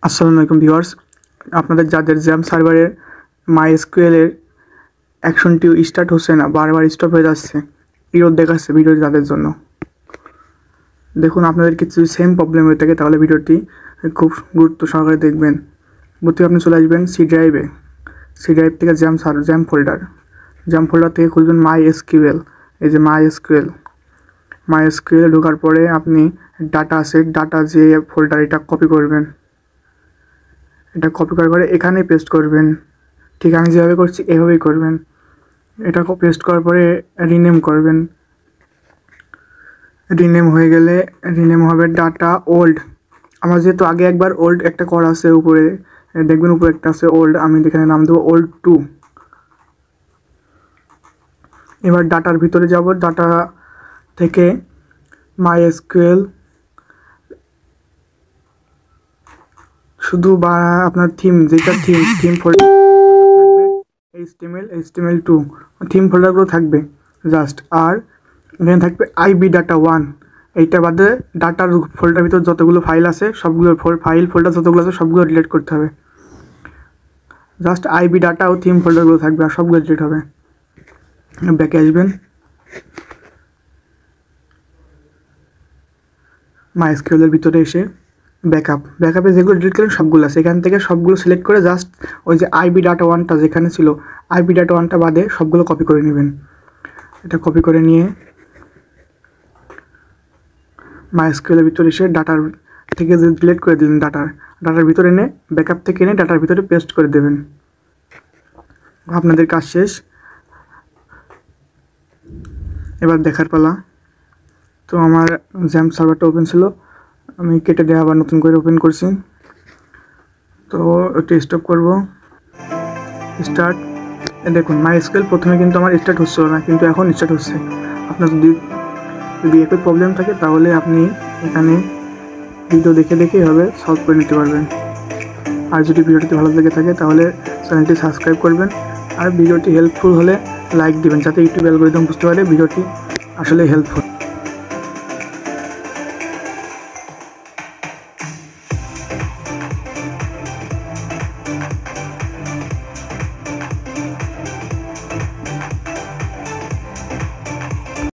আসসালামু আলাইকুম ভিউয়ার্স, আপনাদের যাদের জ্যাম সার্ভারের মাইএসকিউএল এর অ্যাকশনটি স্টার্ট হচ্ছে না, বারবার স্টপ হয়ে যাচ্ছে, এরর দেখাচ্ছে ভিডিওটি তাদের জন্য। দেখুন, আপনাদের কিছু সেম প্রবলেম হয়ে থাকে তাহলে ভিডিওটি খুব গুরুত্ব সহকারে দেখবেন। প্রথমে আপনি চলে আসবেন সি ড্রাইভ থেকে জ্যাম ফোল্ডার থেকে খুলবেন মাইএসকিউএল। এই যে মাইএসকিউএল ঢোকার পরে আপনি ডাটা যে ফোল্ডার এটা কপি করবেন। এটা কপি করার পরে এখানে পেস্ট করবেন। ঠিক আমি যেভাবে করছি এভাবেই করবেন। এটা পেস্ট করার পরে রিনেম করবেন। রিনেম হয়ে গেলে রিনেম হবে ডাটা ওল্ড। আমার যেহেতু আগে একবার ওল্ড একটা করা আছে, উপরে দেখবেন উপরে একটা আছে ওল্ড, আমি এখানে নাম দেবো ওল্ড 2। এবার ডাটার ভিতরে যাব, ডাটা থেকে মাইএসকিউএল শুধু বা আপনার থিম যেটা থিম ফোল্ডার HTML2 থিম ফোল্ডারগুলো থাকবে জাস্ট। আর এখানে থাকবে আইবি ডাটা 1। এইটা বাদে ডাটার ফোল্ডার ভিতর যতগুলো ফাইল আছে সবগুলো ফোল্ডার যতগুলো আছে সবগুলো ডিলিট করতে হবে। জাস্ট আইবি ডাটা ও থিম ফোল্ডারগুলো থাকবে, আর সবগুলো ডিলিট হবে। ব্যাকে আসবেন, মাইএসকিউএলের ভিতরে এসে ব্যাকআপে যেগুলো ডিলিট করেন সবগুলো আছে, এখান থেকে সবগুলো সিলেক্ট করে জাস্ট ওই যে আইবি ডাটা 1টা যেখানে ছিল, আইবি ডাটা 1টা বাদে সবগুলো কপি করে নেবেন। এটা কপি করে নিয়ে মাইএসকিউএলের ভিতরে এসে ডাটার থেকে যে ডিলিট করে দিলেন ডাটার ভিতরে এনে ব্যাকআপ থেকে এনে ডাটার ভিতরে পেস্ট করে দেবেন। আপনাদের কাজ শেষ। এবার দেখার পালা। তো আমার জ্যাম সার্ভারটা ওপেন ছিল, আমি কেটে দিয়ে আবার নতুন করে ওপেন করছি। তো ওটা স্টপ করব, স্টার্ট। দেখুন মাইএসকিউএল প্রথমে কিন্তু আমার স্টার্ট হচ্ছিল না, কিন্তু এখন স্টার্ট হচ্ছে। আপনার যদি একই প্রবলেম থাকে তাহলে আপনি এখানে ভিডিও দেখে এভাবে সলভ করে নিতে পারবেন। আর যদি ভিডিওটি ভালো লেগে থাকে তাহলে চ্যানেলটি সাবস্ক্রাইব করবেন, আর ভিডিওটি হেল্পফুল হলে লাইক দিবেন, যাতে ইউটিউব অ্যালগরিদম বুঝতে পারে ভিডিওটি আসলে হেল্পফুল।